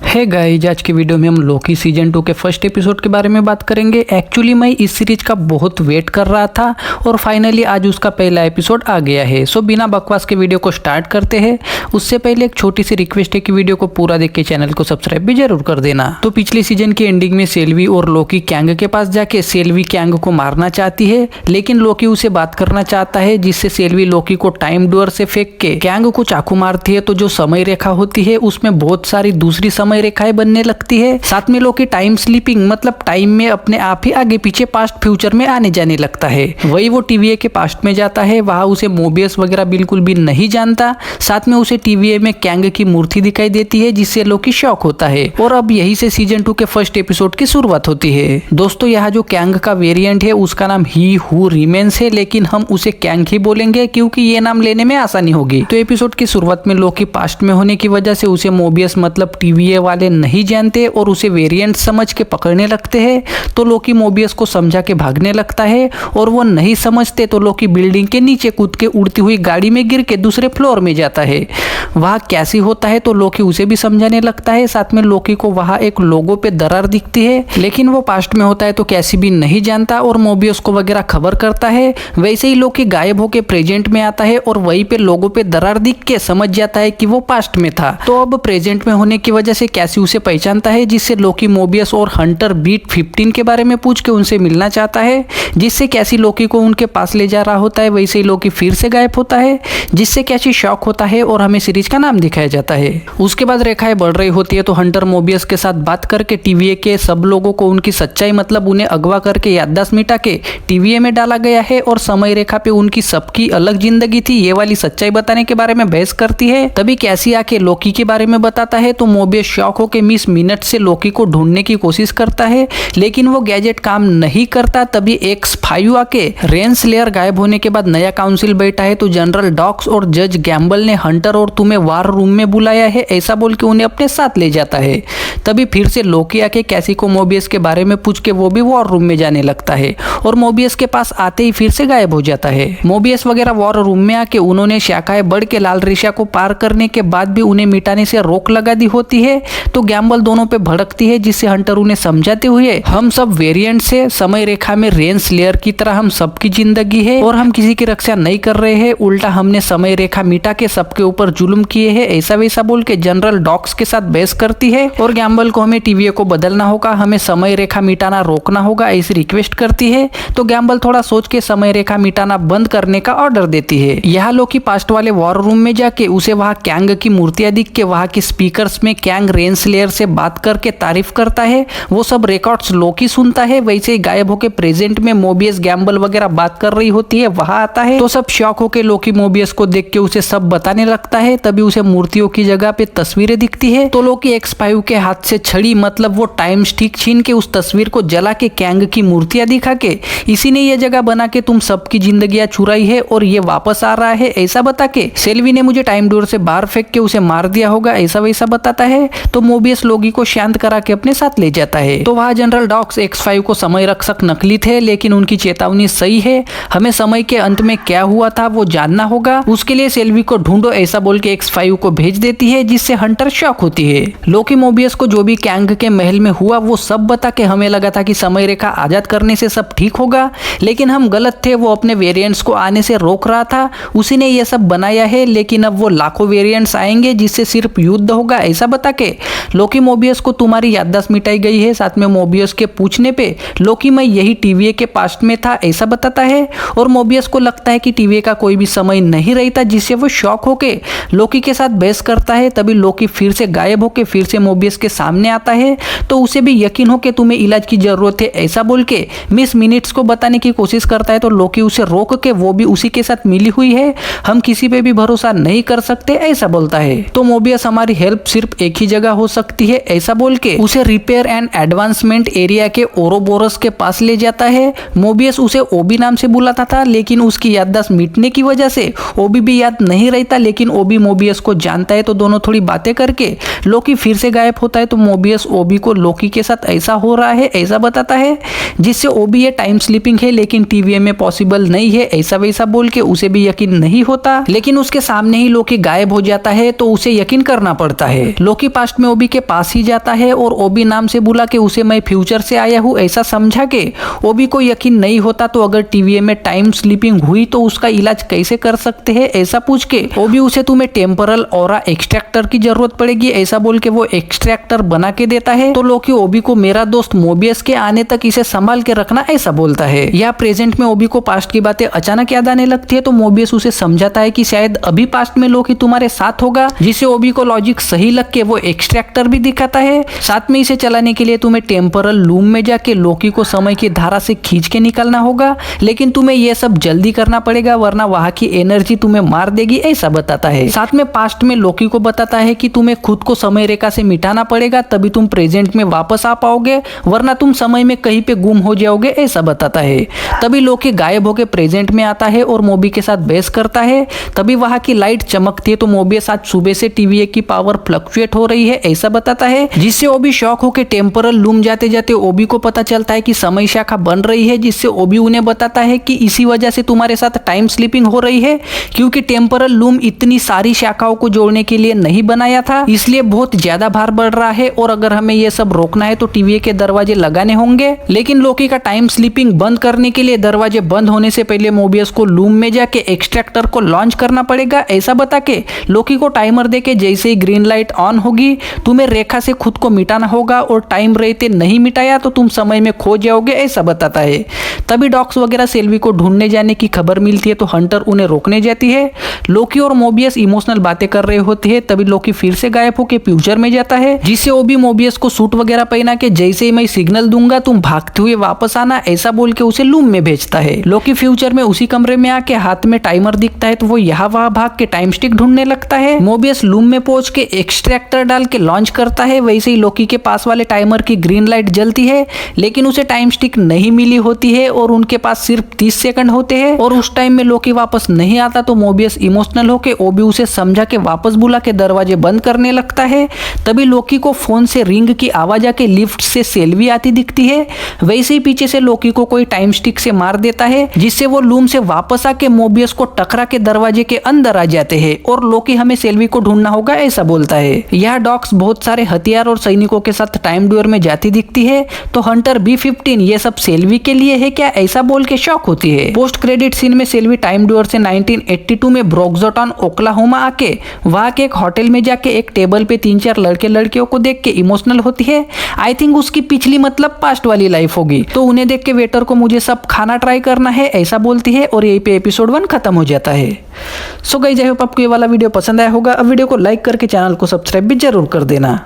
Hey guys, आज की video में हम लोकी सीजन 2 के फर्स्ट एपिसोड के बारे में बात करेंगे। एक्चुअली मैं इस सीरीज का बहुत वेट कर रहा था और फाइनली आज उसका पहला एपिसोड आ गया है। सो बिना बकवास के वीडियो को स्टार्ट करते हैं। उससे पहले एक छोटी सी रिक्वेस्ट है कि वीडियो को पूरा देख के चैनल को सब्सक्राइब भी जरूर कर देना। तो पिछले सीजन की एंडिंग में सेल्वी और लोकी कैंग के पास जाके सेल्वी कैंग को मारना चाहती है, लेकिन लोकी उसे बात करना चाहता है, जिससे सेल्वी लोकी को टाइम डोर से फेंक के कैंग को चाकू मारती है। तो जो समय रेखा होती है उसमें बहुत सारी दूसरी समय रेखाएं बनने लगती है। साथ में लोकी टाइम स्लीपिंग मतलब टाइम में अपने आप ही आगे पीछे पास्ट फ्यूचर में आने जाने लगता है। वही वो टीवीए के पास्ट में जाता है, वहां उसे मोबियस वगैरह बिल्कुल भी नहीं जानता। साथ में उसे टीवीए में कैंग की मूर्ति दिखाई देती है, जिससे लोकी शॉक होता है। और अब यही से सीजन 2 के फर्स्ट एपिसोड की शुरुआत होती है। दोस्तों, यहाँ जो कैंग का वेरिएंट है उसका नाम ही हु रिमेन्स है, लेकिन हम उसे कैंग ही बोलेंगे क्योंकि ये नाम लेने में आसानी होगी। तो एपिसोड की शुरुआत में लोकी पास्ट में होने की वजह से उसे मोबियस मतलब टीवीए वाले नहीं जानते और उसे वेरिएंट समझ के पकड़ने लगते हैं। तो लोकी मोबियस को समझा के भागने लगता है और वो नहीं समझते तो लोकी बिल्डिंग के नीचे कूद के उड़ती हुई गाड़ी में गिर के दूसरे फ्लोर में जाता है। वहाँ कैसी होता है तो लोकी उसे भी समझाने लगता है। साथ में लोकी को वहाँ एक लोगो पे दरार दिखती है, लेकिन वो पास्ट में होता है तो कैसी भी नहीं जानता और मोबियस को वगैरह खबर करता है। वैसे ही लोकी गायब होके प्रेजेंट में आता है और वहीं पे लोगो पे दरार दिख के समझ जाता है कि वो पास्ट में था। तो अब प्रेजेंट में होने की वजह से कैसी उसे पहचानता है, जिससे लोकी मोबियस और हंटर बीट 15 के बारे में पूछ के उनसे मिलना चाहता है, जिससे कैसी लोकी को उनके पास ले जा रहा होता है। वैसे ही लोकी फिर से गायब होता है, जिससे कैसी शॉक होता है और हमें सीरीज का नाम दिखाया जाता है। उसके बाद रेखाएं बढ़ रही होती है तो हंटर मोबियस के साथ बात करके टीवीए के सब लोगों को उनकी सच्चाई मतलब उन्हें अगवा करके याददाश्त मिटा के टीवीए में डाला गया है और समय रेखा पे उनकी सबकी अलग जिंदगी थी, ये वाली सच्चाई बताने के बारे में बहस करती है। तभी कैसी आके लोकी के बारे में बताता है तो मोबियस शॉक होकर मिस मिनट से लोकी को ढूंढने की कोशिश करता है, लेकिन वो गैजेट काम नहीं करता। तभी X5 आके रेंसलेयर गायब होने के बाद नया काउंसिल बैठा है तो जनरल डॉक्स और जज गैम्बल ने हंटर और तुम्हें वार रूम में बुलाया है ऐसा बोल के उन्हें अपने साथ ले जाता है। तभी फिर से लोकी आके कैसी को मोबियस के बारे में पूछ के वो भी वॉर रूम में जाने लगता है और मोबियस के पास आते ही फिर से गायब हो जाता है। मोबियस वगैरह वॉर रूम में आके उन्होंने शाखाएं बढ़ के लाल रेखा को पार करने के बाद भी उन्हें मिटाने से रोक लगा दी होती है। तो गैम्बल दोनों पे भड़कती है, जिससे हंटर उन्हें समझाते हुए हम सब वेरिएंट से समय रेखा में रेंसलेयर की तरह हम सबकी जिंदगी है और हम किसी की रक्षा नहीं कर रहे हैं, उल्टा हमने समय रेखा मिटा के सबके ऊपर जुल्म किए हैं ऐसा वैसा बोल के जनरल डॉक्स के साथ बहस करती है और गैम्बल को हमें टीवीए को बदलना होगा, हमें समय रेखा मिटाना रोकना होगा ऐसी रिक्वेस्ट करती है। तो गैम्बल थोड़ा सोच के समय रेखा मिटाना बंद करने का ऑर्डर देती है। यहाँ लोकी पास्ट वाले वॉर रूम में जाके उसे वहाँ कैंग की मूर्तियां दिख के वहाँ की स्पीकर्स में कैंग रेंसलेयर से बात करके तारीफ करता है। वो सब रिकॉर्ड्स लोकी सुनता है। वैसे ही गायब होके प्रेजेंट में मोबियस गैम्बल वगैरह बात कर रही होती है, वहां आता है तो सब शॉक होके लोकी मोबियस को देख के उसे सब बताने लगता है। तभी उसे मूर्तियों की जगह पे तस्वीरें दिखती है तो लोकी X5 के हाथ से छड़ी मतलब वो टाइम स्टिक छीन के उस तस्वीर को जला के कैंग की मूर्तियां दिखा के इसी ने ये जगह बना के तुम सबकी जिंदगियां चुराई है और ये वापस आ रहा है ऐसा बता के सेल्वी ने मुझे टाइम डोर से बाहर फेंक के उसे मार दिया होगा ऐसा वैसा बताता है। तो मोबियस लोगी को शांत करा के अपने साथ ले जाता है। तो वहाँ जनरल डॉक्स X5 को समय रक्षक नकली थे, लेकिन उनकी चेतावनी सही है, हमें समय के अंत में क्या हुआ था वो जानना होगा, उसके लिए सेल्वी को ढूंढो ऐसा बोल के X5 को भेज देती है, जिससे हंटर शॉक होती है। लोकी मोबियस को जो भी कैंग के महल में हुआ वो सब बता के हमें लगा था कि समय रेखा आजाद करने से सब ठीक होगा, लेकिन हम गलत थे, वो अपने वेरिएंट्स को आने से रोक रहा था, उसी ने ये सब बनाया है, लेकिन अब वो लाखों वेरिएंट्स आएंगे जिससे सिर्फ युद्ध होगा ऐसा बता के लोकी मोबियस को तुम्हारी याददाश्त मिटाई गई है। साथ में मोबियस के पूछने पे लोकी मैं यही टीवीए के पास्ट में था ऐसा बताता है और मोबियस को लगता है कि टीवीए का कोई भी समय नहीं रहता, जिससे वो शॉक होके लोकी के साथ बहस करता है। तभी लोकी फिर से गायब होके फिर से मोबियस के सामने आता है तो उसे भी यकीन हो कि तुम्हें इलाज की जरूरत है ऐसा बोल के मिस मिनट्स को बताने की कोशिश करता है। तो लोकी उसे रोक के वो भी उसी के साथ मिली हुई है, हम किसी पे भी भरोसा नहीं कर सकते ऐसा बोलता है। तो मोबियस हमारी हेल्प सिर्फ एक ही जगह हो सकती है ऐसा बोल के उसे रिपेयर एंड एडवांसमेंट एरिया के ओरोबोरस के पास ले जाता है। मोबियस उसे ओबी नाम से बुलाता था, लेकिन उसकी याददाश्त मिटने की वजह से ओबी भी याद नहीं रहता, लेकिन ओबी मोबियस को जानता है। तो दोनों थोड़ी बातें करके लोकी फिर से गायब होता है तो मोबियस ओबी को लोकी के साथ ऐसा हो रहा है ऐसा बताता है, जिससे ओबी ये टाइम स्लीपिंग है लेकिन टीवीएम में पॉसिबल नहीं है ऐसा वैसा बोल के उसे भी यकीन नहीं होता। लेकिन उसके सामने ही लोकी गायब हो जाता है तो उसे यकीन करना पड़ता है। लोकी पास्ट में ओबी के पास ही जाता है और ओबी नाम से बुला के उसे मैं फ्यूचर से आया हूँ ऐसा समझा के ओबी को यकीन नहीं होता तो अगर टीवीएम में टाइम स्लीपिंग हुई तो उसका इलाज कैसे कर सकते हैं ऐसा पूछ के ओबी उसे तुम्हें टेम्परल ऑरा एक्सट्रैक्टर की जरूरत पड़ेगी ऐसा बोल के वो एक्सट्रैक्टर बना के देता है। तो लोकी ओबी को मेरा दोस्त मोबियस के आने तक इसे संभाल के रखना ऐसा बोलता है। या प्रेजेंट में ओबी को पास्ट की बातें अचानक याद आने लगती है तो मोबियस उसे समझाता है कि शायद अभी पास्ट में लोकी तुम्हारे साथ होगा, जिससे ओबी को लॉजिक सही लग के वो एक्सट्रैक्टर भी दिखाता है। साथ में इसे चलाने के लिए तुम्हें टेम्परल लूम में जाके लोकी को समय की धारा से खींच के निकालना होगा, लेकिन तुम्हें यह सब जल्दी करना पड़ेगा वरना वहां की एनर्जी तुम्हें मार देगी ऐसा बताता है। साथ में पास्ट में लोकी को बताता है कि तुम्हें खुद को समय रेखा से मिटाना पड़ेगा तभी तुम प्रेजेंट में वापस आ पाओगे वरना तुम समय में कहीं पे गुम हो जाओगे ऐसा बताता है। तभी लोकी गायब होकर प्रेजेंट में आता है और मोबी के साथ बहस करता है। तभी वहां की लाइट चमकती है तो मोबियस आज सुबह से टीवीए की पावर फ्लक्चुएट हो रही है ऐसा बताता है, जिससे ओबी शॉक होकर टेम्परल लूम जाते जाते ओबी को पता चलता है कि समय शाखा बन रही है, जिससे ओबी उन्हें बताता है कि इसी वजह से तुम्हारे साथ टाइम स्लीपिंग हो रही है क्योंकि टेम्परल लूम इतनी सारी शाखाओं को जोड़ने के लिए नहीं बनाया था, इसलिए बहुत ज्यादा भार बढ़ रहा है और अगर हमें यह सब रोकना है तो टीवीए के दरवाजे लगाने होंगे। लेकिन लोकी का टाइम स्लीपिंग बंद करने के लिए दरवाजे बंद होने से पहले मोबियस को लूम में जाके एक्सट्रैक्टर को लॉन्च करना पड़ेगा ऐसा बता के लोकी को टाइमर देके जैसे ही ग्रीन लाइट ऑन होगी तुम्हें रेखा से खुद को मिटाना होगा और टाइम रहते नहीं मिटाया तो तुम समय में खो जाओगे ऐसा बताता है। तभी डॉक्स वगैरह सेल्वी को ढूंढने जाने की खबर मिलती है तो हंटर उन्हें रोकने जाती है। लोकी और मोबियस इमोशनल बातें कर रहे होते हैं तभी लोकी फिर से गायब होकर फ्यूचर में जाता है, जिससे ओबी मोबियस को सूट वगैरह पहना के जैसे ही मैं सिग्नल दूंगा तुम भागते हुए वापस आना ऐसा बोल के उसे लूम में भेजता है। लोकी फ्यूचर में उसी कमरे में आके हाथ में टाइमर दिखता है तो वो यहाँ वहां भाग के टाइम स्टिक ढूंढने लगता है। मोबियस लूम में पहुंच के एक्सट्रैक्टर डाल के लॉन्च करता है। वैसे ही लोकी के पास वाले टाइमर की ग्रीन लाइट जलती है लेकिन उसे टाइम स्टिक नहीं मिली होती है और उनके पास सिर्फ 30 सेकंड होते हैं और उस टाइम में लोकी वापस नहीं आता तो मोबियस इमोशनल होके ओबी उसे समझा के वापस बुला के दरवाजे बंद करने लगता है। तभी लोकी को फोन से रिंग की आवाज आके लिफ्ट से सेल्वी आती दिखती है। वैसे ही पीछे से लोकी को कोई टाइम स्टिक से मार देता है, जिससे वो लूम से वापस आके मोबियस को टकरा के दरवाजे के अंदर आ जाते हैं और लोकी हमें सेल्वी को ढूंढना होगा ऐसा बोलता है। यह डॉक्स बहुत सारे हथियार और सैनिकों के साथ टाइम ड्यूअर में जाती दिखती है तो हंटर B-15 ये सब सेल्वी के लिए है क्या ऐसा बोल के शॉक होती है। पोस्ट क्रेडिट सीन में सेल्वी टाइम ड्यूअर से 1982 में ब्रोक्सटाउन ओक्लाहोमा आके वहां के एक होटल में जाके एक टेबल पे 3-4 लड़के लड़कियों को देख के इमोशनल होती है। आई थिंक उसकी पिछली मतलब पास्ट वाली लाइफ होगी तो उन्हें देख के वेटर को मुझे सब खाना ट्राई करना है ऐसा बोलती है और यहीं पे एपिसोड 1 खत्म हो जाता है। सो गाइस, आई होप आपको ये वाला वीडियो पसंद आया होगा। अब वीडियो को लाइक करके चैनल को सब्सक्राइब भी जरूर कर देना।